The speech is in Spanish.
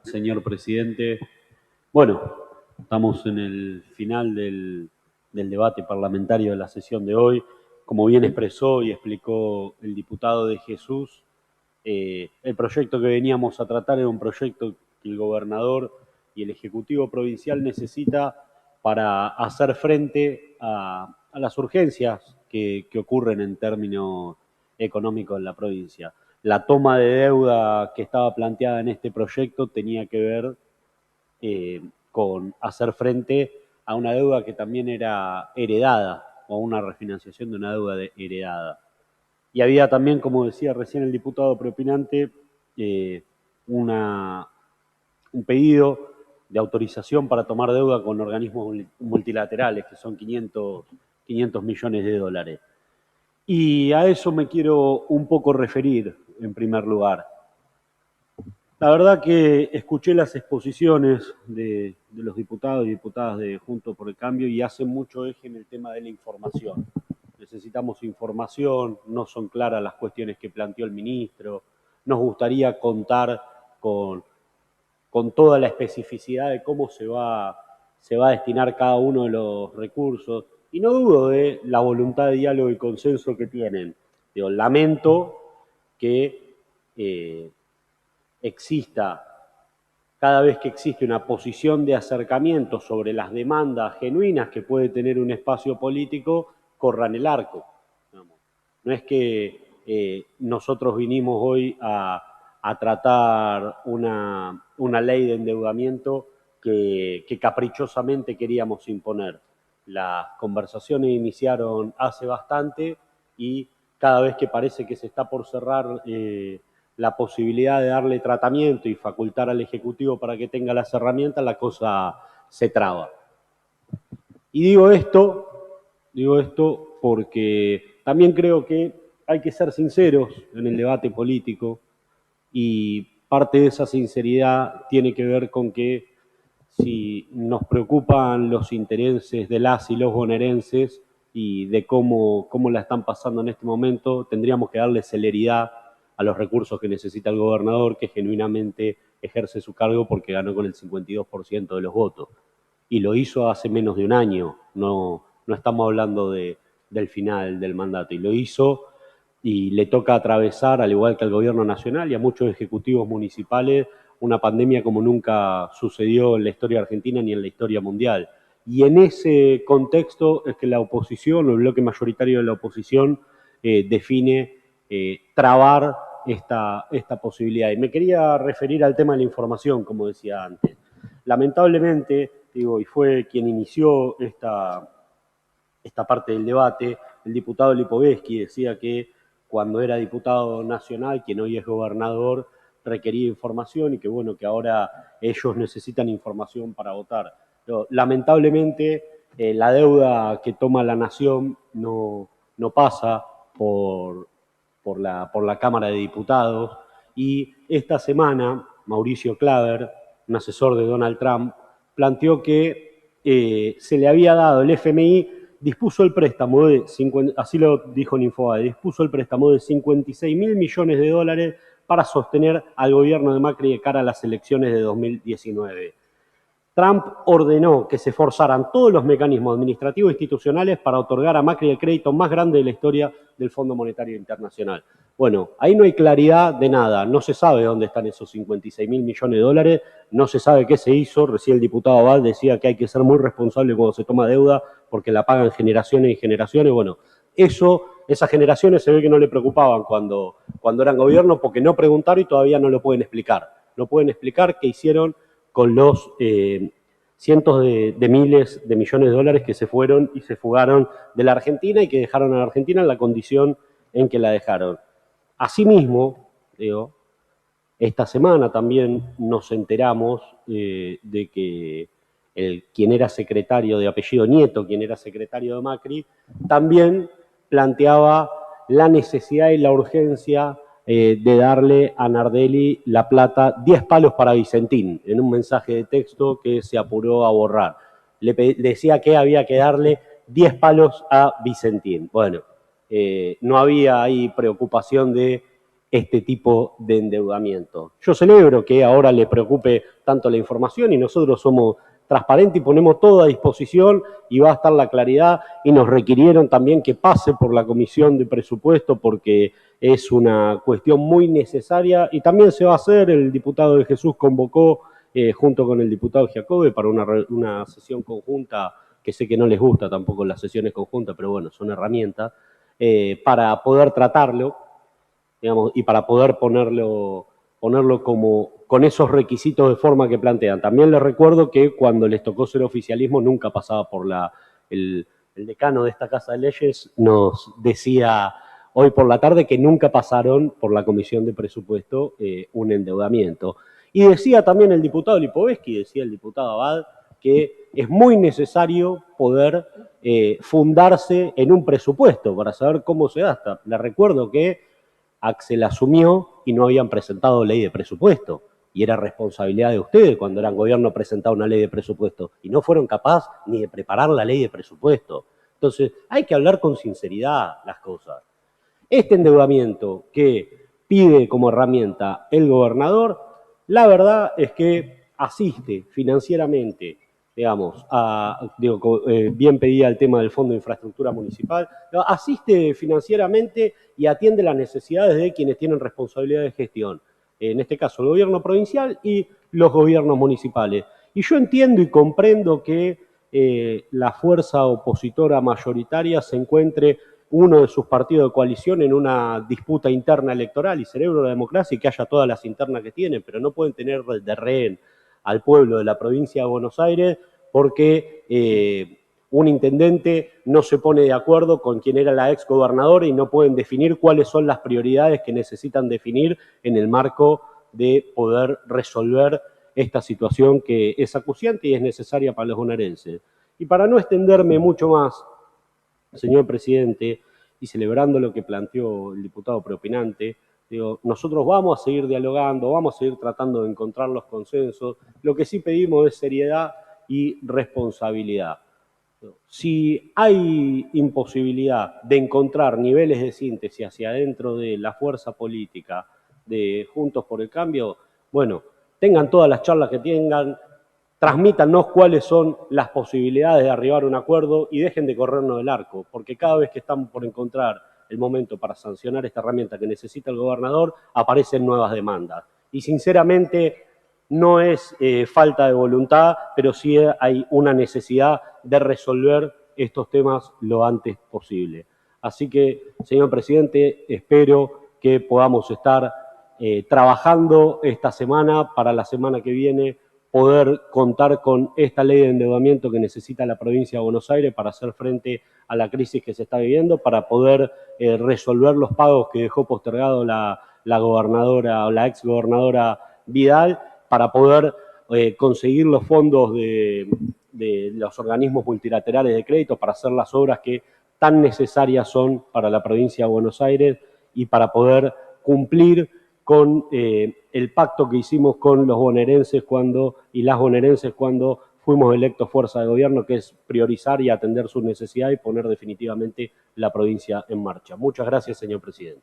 señor presidente. Bueno, estamos en el final del debate parlamentario de la sesión de hoy. Como bien expresó y explicó el diputado de Jesús, el proyecto que veníamos a tratar era un proyecto que el gobernador y el Ejecutivo Provincial necesita para hacer frente a las urgencias que ocurren en términos económicos en la provincia. La toma de deuda que estaba planteada en este proyecto tenía que ver con hacer frente a una deuda que también era heredada o una refinanciación de una deuda heredada. Y había también, como decía recién el diputado propinante, eh, una, un pedido de autorización para tomar deuda con organismos multilaterales, que son 500 millones de dólares. Y a eso me quiero un poco referir en primer lugar. La verdad que escuché las exposiciones de los diputados y diputadas de Juntos por el Cambio y hacen mucho eje en el tema de la información. Necesitamos información, no son claras las cuestiones que planteó el ministro, nos gustaría contar con, con toda la especificidad de cómo se va a destinar cada uno de los recursos. Y no dudo de la voluntad de diálogo y consenso que tienen. Digo, lamento que exista, cada vez que existe una posición de acercamiento sobre las demandas genuinas que puede tener un espacio político, corran el arco. No es que nosotros vinimos hoy a tratar una ley de endeudamiento que caprichosamente queríamos imponer. Las conversaciones iniciaron hace bastante y cada vez que parece que se está por cerrar la posibilidad de darle tratamiento y facultar al Ejecutivo para que tenga las herramientas, la cosa se traba. Y digo esto porque también creo que hay que ser sinceros en el debate político y parte de esa sinceridad tiene que ver con que si nos preocupan los intereses de las y los bonaerenses y de cómo la están pasando en este momento, tendríamos que darle celeridad a los recursos que necesita el gobernador, que genuinamente ejerce su cargo porque ganó con el 52% de los votos. Y lo hizo hace menos de un año, no estamos hablando del final del mandato. Y lo hizo y le toca atravesar, al igual que al gobierno nacional y a muchos ejecutivos municipales, una pandemia como nunca sucedió en la historia argentina ni en la historia mundial. Y en ese contexto es que la oposición, o el bloque mayoritario de la oposición, define trabar esta posibilidad. Y me quería referir al tema de la información, como decía antes. Lamentablemente, digo, y fue quien inició esta parte del debate, el diputado Lipovetsky decía que cuando era diputado nacional, quien hoy es gobernador, requería información y que bueno, que ahora ellos necesitan información para votar. Pero, lamentablemente, la deuda que toma la nación no pasa por la Cámara de Diputados y esta semana Mauricio Claver, un asesor de Donald Trump, planteó que se le había dado el FMI dispuso el préstamo de, así lo dijo en Infobae, dispuso el préstamo de 56.000 millones de dólares para sostener al gobierno de Macri de cara a las elecciones de 2019. Trump ordenó que se forzaran todos los mecanismos administrativos e institucionales para otorgar a Macri el crédito más grande de la historia del Fondo Monetario Internacional. Bueno, ahí no hay claridad de nada, no se sabe dónde están esos 56.000 millones de dólares, no se sabe qué se hizo, recién el diputado Abad decía que hay que ser muy responsable cuando se toma deuda porque la pagan generaciones y generaciones, bueno, esas generaciones se ve que no le preocupaban cuando eran gobierno porque no preguntaron y todavía no lo pueden explicar. No pueden explicar qué hicieron con los cientos de miles de millones de dólares que se fueron y se fugaron de la Argentina y que dejaron a la Argentina en la condición en que la dejaron. Asimismo, digo, esta semana también nos enteramos de que quien era secretario de apellido Nieto, quien era secretario de Macri, también planteaba la necesidad y la urgencia de darle a Nardelli la plata, 10 palos para Vicentín, en un mensaje de texto que se apuró a borrar. Le decía que había que darle 10 palos a Vicentín. Bueno, no había ahí preocupación de este tipo de endeudamiento. Yo celebro que ahora le preocupe tanto la información y nosotros somos transparentes y ponemos todo a disposición y va a estar la claridad y nos requirieron también que pase por la Comisión de Presupuesto porque es una cuestión muy necesaria y también se va a hacer. El diputado de Jesús convocó junto con el diputado Giacobbe para una sesión conjunta, que sé que no les gusta tampoco las sesiones conjuntas, pero bueno, son herramientas, para poder tratarlo, digamos, y para poder ponerlo como con esos requisitos de forma que plantean. También les recuerdo que cuando les tocó ser oficialismo nunca pasaba por el decano de esta Casa de Leyes nos decía hoy por la tarde que nunca pasaron por la Comisión de Presupuesto un endeudamiento. Y decía también el diputado Lipovetsky, decía el diputado Abad, que es muy necesario poder fundarse en un presupuesto para saber cómo se gasta. Les recuerdo que Axel asumió y no habían presentado ley de presupuesto. Y era responsabilidad de ustedes cuando eran gobierno presentar una ley de presupuesto. Y no fueron capaces ni de preparar la ley de presupuesto. Entonces, hay que hablar con sinceridad las cosas. Este endeudamiento que pide como herramienta el gobernador, la verdad es que asiste financieramente, digamos, bien pedía el tema del Fondo de Infraestructura Municipal, asiste financieramente y atiende las necesidades de quienes tienen responsabilidad de gestión, en este caso el gobierno provincial y los gobiernos municipales. Y yo entiendo y comprendo que la fuerza opositora mayoritaria se encuentre uno de sus partidos de coalición en una disputa interna electoral y celebro la democracia y que haya todas las internas que tienen, pero no pueden tener de rehén al pueblo de la provincia de Buenos Aires porque un intendente no se pone de acuerdo con quien era la ex gobernadora y no pueden definir cuáles son las prioridades que necesitan definir en el marco de poder resolver esta situación que es acuciante y es necesaria para los bonaerenses. Y para no extenderme mucho más, señor presidente, y celebrando lo que planteó el diputado preopinante, digo, nosotros vamos a seguir dialogando, vamos a seguir tratando de encontrar los consensos. Lo que sí pedimos es seriedad y responsabilidad. Si hay imposibilidad de encontrar niveles de síntesis hacia adentro de la fuerza política de Juntos por el Cambio, bueno, tengan todas las charlas que tengan, transmítanos cuáles son las posibilidades de arribar a un acuerdo y dejen de corrernos del arco, porque cada vez que estamos por encontrar el momento para sancionar esta herramienta que necesita el gobernador, aparecen nuevas demandas. Y sinceramente no es falta de voluntad, pero sí hay una necesidad de resolver estos temas lo antes posible. Así que, señor presidente, espero que podamos estar trabajando esta semana para la semana que viene poder contar con esta ley de endeudamiento que necesita la provincia de Buenos Aires para hacer frente a la crisis que se está viviendo, para poder resolver los pagos que dejó postergado la gobernadora o la ex gobernadora Vidal, para poder conseguir los fondos de los organismos multilaterales de crédito para hacer las obras que tan necesarias son para la provincia de Buenos Aires y para poder cumplir con el pacto que hicimos con los bonaerenses y las bonaerenses cuando fuimos electos fuerza de gobierno, que es priorizar y atender sus necesidades y poner definitivamente la provincia en marcha. Muchas gracias, señor presidente.